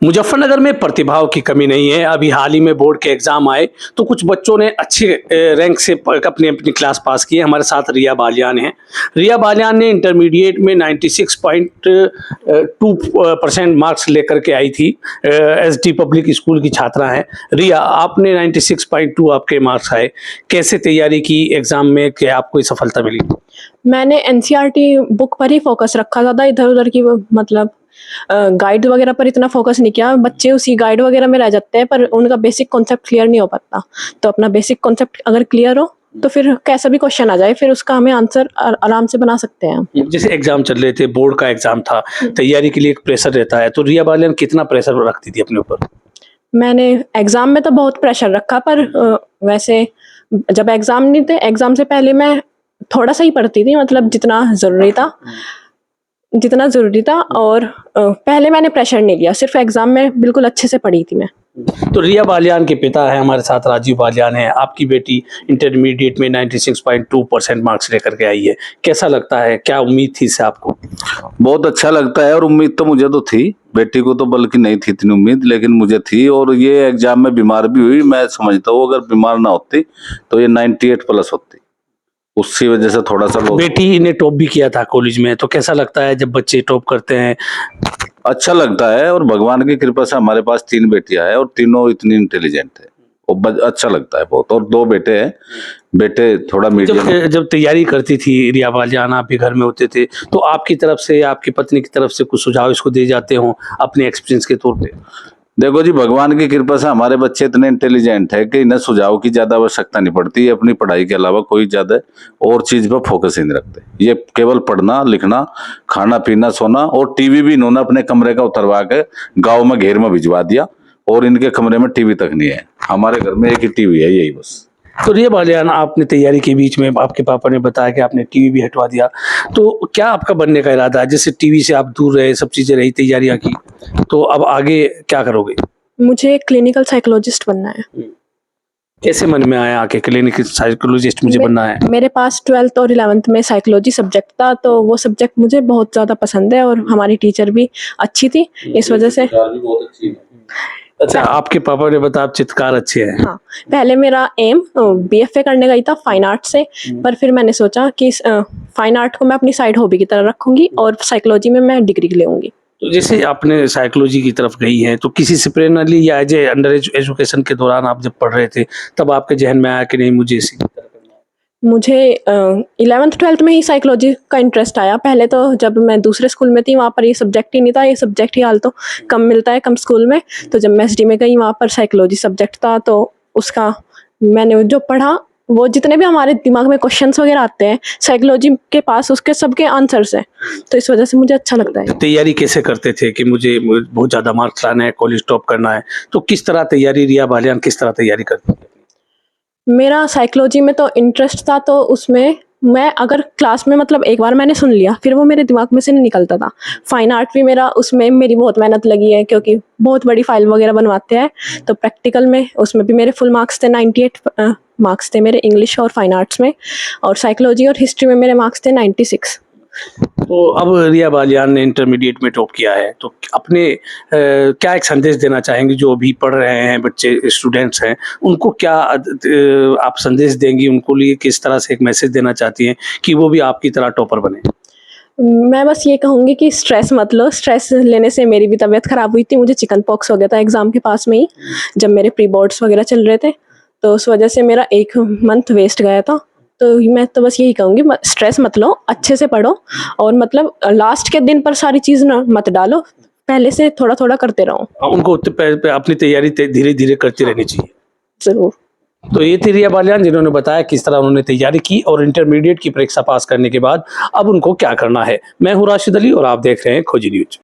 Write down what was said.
मुजफ्फरनगर में प्रतिभाओं की कमी नहीं है। अभी हाल ही में बोर्ड के एग्जाम आए तो कुछ बच्चों ने अच्छे रैंक से अपनी अपनी क्लास पास की है। हमारे साथ रिया बालियान हैं। रिया बालियान ने इंटरमीडिएट में 96.2% मार्क्स लेकर के आई थी। एसडी पब्लिक स्कूल की छात्रा हैं। रिया, आपने 96.2 आपके मार्क्स आए, कैसे तैयारी की एग्जाम में, क्या आपको सफलता मिली? मैंने एनसीईआरटी बुक पर ही फोकस रखा, ज़्यादा इधर-उधर की मतलब गाइड वगैरह पर इतना फोकस नहीं किया। बच्चे उसी गाइड वगैरह में रह जाते हैं, पर उनका बेसिक कॉन्सेप्ट क्लियर नहीं हो पाता। तो अपना बेसिक कॉन्सेप्ट अगर क्लियर हो तो फिर कैसा भी क्वेश्चन आ जाए, फिर उसका हमें आंसर आराम से बना सकते हैं। जैसे एग्जाम चल रहे थे, बोर्ड का एग्जाम था, तैयारी के लिए एक प्रेशर रहता है, तो रिया बालियान कितना प्रेशर रखती थी अपने ऊपर? मैंने एग्ज़ाम में तो बहुत प्रेशर रखा, पर वैसे जब एग्ज़ाम नहीं थे, एग्ज़ाम से पहले मैं थोड़ा-सा ही पढ़ती थी, मतलब जितना ज़रूरी था। और पहले मैंने प्रेशर नहीं लिया, सिर्फ़ एग्ज़ाम में बिल्कुल अच्छे से पढ़ी थी मैं। तो रिया बालियान के पिता है हमारे साथ, राजीव बालियान है। आपकी बेटी इंटरमीडिएट में 96.2% मार्क्स लेकर के आई है, कैसा लगता है? क्या उम्मीद थी इससे आपको? बहुत अच्छा लगता है, और उम्मीद तो मुझे तो थी, बेटी को तो बल्कि नहीं थी इतनी उम्मीद, लेकिन मुझे थी। और ये एग्जाम में बीमार भी हुई। मैं समझता हूँ अगर बीमार ना होती तो ये 98 प्लस होती। उसी वजह से थोड़ा सा बेटी ने टॉप भी किया था कॉलेज में, तो कैसा लगता है जब बच्चे टॉप करते हैं? अच्छा लगता है, और भगवान की कृपा से हमारे पास 3 बेटियां हैं और तीनों इतनी इंटेलिजेंट है, और अच्छा लगता है बहुत। और 2 बेटे हैं, बेटे थोड़ा मीडियम। जब तैयारी करती थी रिया बालियान, आप भी घर में होते थे, तो आपकी तरफ से या आपकी पत्नी की तरफ से कुछ सुझाव इसको दे जाते हो अपने एक्सपीरियंस के तौर पे? देखो जी, भगवान की कृपा से हमारे बच्चे इतने इंटेलिजेंट है कि इन्हें सुझाव की ज्यादा आवश्यकता नहीं पड़ती। अपनी पढ़ाई के अलावा कोई ज्यादा और चीज पर फोकस ही नहीं रखते। ये केवल पढ़ना, लिखना, खाना, पीना, सोना, और टीवी भी इन्होंने अपने कमरे का उतरवा के गाँव में घेर में भिजवा दिया, और इनके कमरे में टीवी तक नहीं है। हमारे घर में एक ही टीवी है, यही बस। तो रिया बालियान, आपने तैयारी के बीच में आपके पापा ने बताया कि आपने टीवी भी हटवा दिया, तो क्या आपका बनने का इरादा है? जैसे टीवी से आप दूर रहे, सब चीजें रही, तैयारियां की, तो अब आगे क्या करोगे? मुझे क्लिनिकल साइकोलॉजिस्ट बनना है। कैसे मन में आया कि क्लिनिकल साइकोलॉजिस्ट मुझे बनना है? मेरे पास 12th और 11th में साइकोलॉजी सब्जेक्ट था, तो वो सब्जेक्ट मुझे बहुत ज़्यादा पसंद है, और हमारी टीचर भी अच्छी थी, इस वजह से। अच्छा, आपके पापा ने बताया आप चित्रकार अच्छे हैं। हाँ, पहले मेरा एम बीएफए करने का ही था फाइन आर्ट से, पर फिर मैंने सोचा कि फाइन आर्ट को मैं अपनी साइड हॉबी की तरह रखूंगी और साइकोलॉजी में मैं डिग्री लेऊंगी। तो जैसे आपने साइकोलॉजी की तरफ गई हैं, तो किसी से प्रेरणा ली, या एज ए अंडर एजुकेशन के दौरान आप जब पढ़ रहे थे तब आपके जहन में आया कि नहीं, मुझे इसी की तरफ करना है? मुझे 11th 12th में ही साइकोलॉजी का इंटरेस्ट आया। पहले तो जब मैं दूसरे स्कूल में थी, वहाँ पर ये सब्जेक्ट ही नहीं था। ये सब्जेक्ट ही हाल तो कम मिलता है, कम स्कूल में। तो जब मैं एसडी में गई, वहाँ पर साइकोलॉजी सब्जेक्ट था, तो उसका मैंने जो पढ़ा, वो जितने भी हमारे दिमाग में क्वेश्चंस वगैरह आते हैं, साइकोलॉजी के पास उसके सबके आंसर्स हैं। तो इस वजह से मुझे अच्छा लगता है। तैयारी कैसे करते थे कि मुझे बहुत ज़्यादा मार्क्स लाना है, कॉलेज टॉप करना है, तो किस तरह तैयारी, रिया बालियान किस तरह तैयारी करती थी? मेरा साइकोलॉजी में तो इंटरेस्ट था, तो उसमें मैं अगर क्लास में मतलब एक बार मैंने सुन लिया, फिर वो मेरे दिमाग में से नहीं निकलता था। फाइन आर्ट भी मेरा, उसमें मेरी बहुत मेहनत लगी है, क्योंकि बहुत बड़ी फाइल वगैरह बनवाते हैं। तो प्रैक्टिकल में उसमें भी मेरे फुल मार्क्स थे, 98 मार्क्स थे मेरे इंग्लिश और फाइन आर्ट्स में। और साइकोलॉजी और हिस्ट्री में मेरे मार्क्स थे 96। तो अब रिया बालियान ने इंटरमीडिएट में टॉप किया है, तो अपने क्या एक संदेश देना चाहेंगे जो अभी पढ़ रहे हैं बच्चे, स्टूडेंट्स हैं, उनको क्या आप संदेश देंगी? उनको लिए किस तरह से एक मैसेज देना चाहती हैं कि वो भी आपकी तरह टॉपर बने? मैं बस ये कहूँगी कि स्ट्रेस मत लो। स्ट्रेस लेने से मेरी भी तबीयत ख़राब हुई थी। मुझे चिकन पॉक्स हो गया था एग्ज़ाम के पास में ही, जब मेरे प्री बोर्ड्स वगैरह चल रहे थे। तो उस वजह से मेरा 1 मंथ वेस्ट गया था। तो मैं तो बस यही कहूँगी, स्ट्रेस मत लो, अच्छे से पढ़ो, और मतलब लास्ट के दिन पर सारी चीज़ ना मत डालो, पहले से थोड़ा-थोड़ा करते रहो। उनको अपनी तैयारी धीरे-धीरे करती रहनी चाहिए। ज़रूर। तो ये थी रिया बालियान, जिन्होंने बताया किस तरह उन्होंने तैयारी की और इंटरमीडिएट की परीक्षा पास करने के बाद अब उनको क्या करना है। मैं हूँ राशिद अली और आप देख रहे हैं खोजी न्यूज।